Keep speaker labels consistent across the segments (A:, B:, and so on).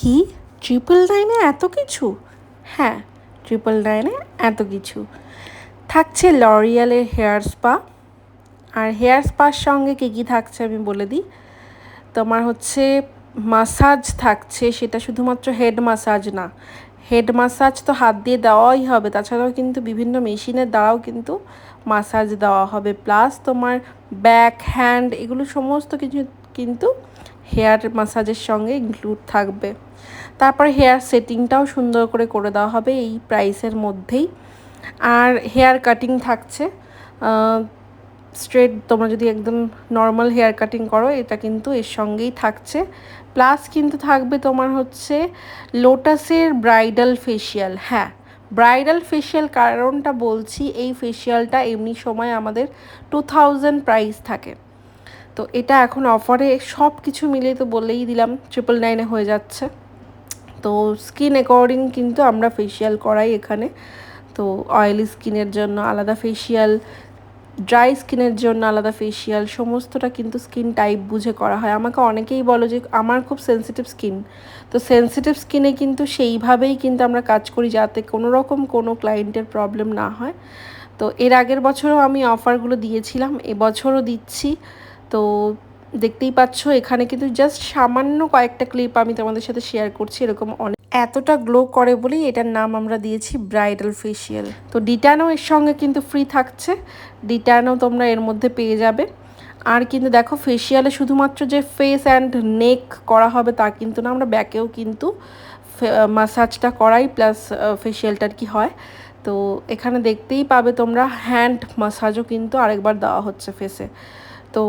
A: কি 999-এ এত কিছু? হ্যাঁ, 999-এ এত কিছু থাকছে। লরিয়ালের হেয়ার স্পা। আর হেয়ার স্পার সঙ্গে কী কী থাকছে আমি বলে দিই। তোমার হচ্ছে মাসাজ থাকছে, সেটা শুধুমাত্র হেড মাসাজ না। হেড মাসাজ তো হাত দিয়ে দেওয়াই হবে, তাছাড়াও কিন্তু বিভিন্ন মেশিনের দ্বারাও কিন্তু মাসাজ দেওয়া হবে। প্লাস তোমার ব্যাক হ্যান্ড এগুলো সমস্ত কিছু কিন্তু হেয়ার মাসাজের সঙ্গে ইনক্লুড থাকবে। তারপর হেয়ার সেটিংটাও সুন্দর করে করে দেওয়া হবে এই প্রাইসের মধ্যেই। আর হেয়ার কাটিং থাকছে, স্ট্রেট তোমরা যদি একদম নর্মাল হেয়ার কাটিং করো এটা কিন্তু এর সঙ্গেই থাকছে। প্লাস কিন্তু থাকবে তোমার হচ্ছে লোটাসের ব্রাইডাল ফেসিয়াল। হ্যাঁ, ব্রাইডাল ফেসিয়াল কারণটা বলছি, এই ফেসিয়ালটা এমনি সময় আমাদের 2000 প্রাইস থাকে, তো এটা এখন অফারে সব কিছু মিলিয়ে তো বলেই দিলাম 999-এ হয়ে যাচ্ছে। তো স্কিন অ্যাকর্ডিং কিন্তু আমরা ফেসিয়াল করাই এখানে। তো অয়েলি স্কিনের জন্য আলাদা ফেসিয়াল, ড্রাই স্কিনের জন্য আলাদা ফেসিয়াল, সমস্তটা কিন্তু স্কিন টাইপ বুঝে করা হয়। আমাকে অনেকেই বলো যে আমার খুব সেনসিটিভ স্কিন, তো সেনসিটিভ স্কিনে কিন্তু সেইভাবেই কিন্তু আমরা কাজ করি যাতে কোনো রকম কোনো ক্লায়েন্টের প্রবলেম না হয়। তো এর আগের বছরও আমি অফারগুলো দিয়েছিলাম, এবছরও দিচ্ছি। তো দেখতেই পাচ্ছ এখানে কিন্তু জাস্ট সামান্য কয়েকটা ক্লিপ আমি তোমাদের সাথে শেয়ার করছি। এরকম অনেক এতটা গ্লো করে বলেই এটার নাম আমরা দিয়েছি ব্রাইডাল ফেসিয়াল। তো ডিটানও এর সঙ্গে কিন্তু ফ্রি থাকছে, ডিটানও তোমরা এর মধ্যে পেয়ে যাবে। আর কিন্তু দেখো ফেসিয়ালে শুধুমাত্র যে ফেস অ্যান্ড নেক করা হবে তা কিন্তু না, আমরা ব্যাকেও কিন্তু মাসাজটা করাই, প্লাস ফেসিয়ালটার কি হয়। তো এখানে দেখতেই পাবে তোমরা হ্যান্ড মাসাজও কিন্তু আরেকবার দেওয়া হচ্ছে ফেসে। তো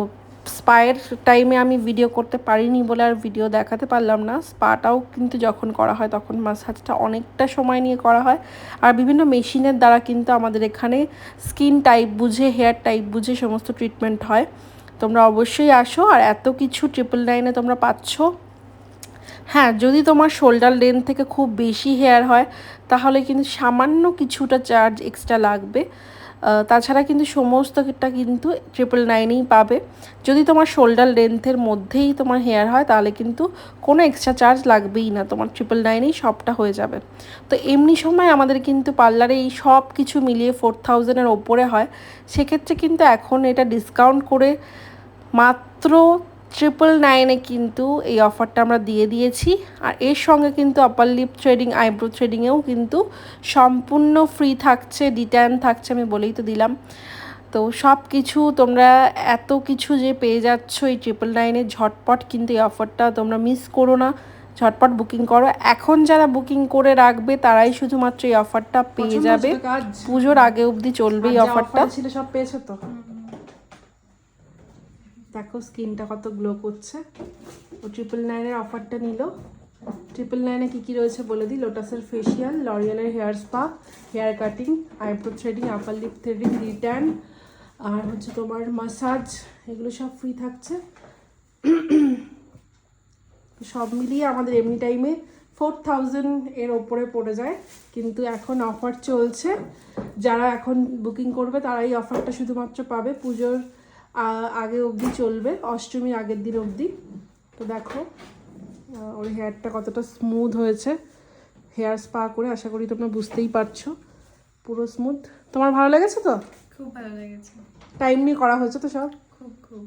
A: স্পায়ের টাইমে আমি ভিডিও করতে পারিনি বলে আর ভিডিও দেখাতে পারলাম না। স্পাটাও কিন্তু যখন করা হয় তখন মাসাজটা অনেকটা সময় নিয়ে করা হয়। আর বিভিন্ন মেশিনের দ্বারা কিন্তু আমাদের এখানে স্কিন টাইপ বুঝে, হেয়ার টাইপ বুঝে সমস্ত ট্রিটমেন্ট হয়। তোমরা অবশ্যই আসো। আর এত কিছু 999-এ তোমরা পাচ্ছ। হ্যাঁ, যদি তোমার শোল্ডার লেন্থ থেকে খুব বেশি হেয়ার হয় তাহলে কিন্তু সামান্য কিছুটা চার্জ এক্সট্রা লাগবে। তাছাড়া কিন্তু সমস্তটা কিন্তু 999-এই পাবে। যদি তোমার শোল্ডার লেন্থের মধ্যেই তোমার হেয়ার হয় তাহলে কিন্তু কোনো এক্সট্রা চার্জ লাগবেই না, তোমার 999-এই সবটা হয়ে যাবে। তো এমনি সময় আমাদের কিন্তু পার্লারে এই সব কিছু মিলিয়ে 4000-এর ওপরে হয়, সেক্ষেত্রে কিন্তু এখন এটা ডিসকাউন্ট করে মাত্র 999-এ কিন্তু এই অফারটা আমরা দিয়ে দিয়েছি। আর এর সঙ্গে কিন্তু আপার লিপ থ্রেডিং, আইব্রো থ্রেডিংয়েও কিন্তু সম্পূর্ণ ফ্রি থাকছে, ডিট্যান থাকছে, আমি বলেই তো দিলাম। তো সব কিছু তোমরা এত কিছু যে পেয়ে যাচ্ছ এই 999-এ, ঝটপট কিন্তু এই অফারটা তোমরা মিস করো না, ঝটপট বুকিং করো। এখন যারা বুকিং করে রাখবে তারাই শুধুমাত্র এই অফারটা পেয়ে যাবে, পুজোর আগে অবধি চলবে এই অফারটা। ছিল সব পেয়েছো তো? দেখো স্কিনটা কত গ্লো করছে। ও 999-এর অফারটা নিল। 999-এ কী কী রয়েছে বলে দিই। লোটাসের ফেসিয়াল, লরিয়ালের hair spa, hair cutting, eyebrow threading, upper lip threading, return, আর হচ্ছে তোমার মাসাজ, এগুলো সব ফ্রি থাকছে। সব মিলিয়ে আমাদের এমনি টাইমে 4000-এর ওপরে পড়ে যায়, কিন্তু এখন অফার চলছে। যারা এখন বুকিং করবে তারা এই অফারটা শুধুমাত্র পাবে, পুজোর আগে অবধি চলবে, অষ্টমীর আগের দিন অবধি। তো দেখো ওর হেয়ারটা কতটা স্মুথ হয়েছে হেয়ার স্পা করে, আশা করি তোমরা বুঝতেই পারছো, পুরো স্মুথ। তোমার ভালো লেগেছে তো?
B: খুব ভালো লেগেছে।
A: টাইম নিয়ে করা হয়েছে তো সব?
B: খুব।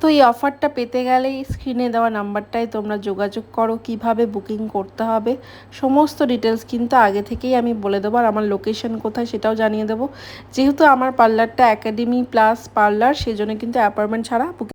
A: তো এই অফারটা পেতে গেলে স্ক্রিনে দেওয়া নাম্বারটায় তোমরা যোগাযোগ করো। কিভাবে বুকিং করতে হবে সমস্ত ডিটেলস কিন্তু আগে থেকেই আমি বলে দেবো, আর আমার লোকেশন কোথায় সেটাও জানিয়ে দেবো। যেহেতু আমার পার্লারটা একাডেমি প্লাস পার্লার, সেজন্য কিন্তু অ্যাপয়েন্টমেন্ট ছাড়া বুকিং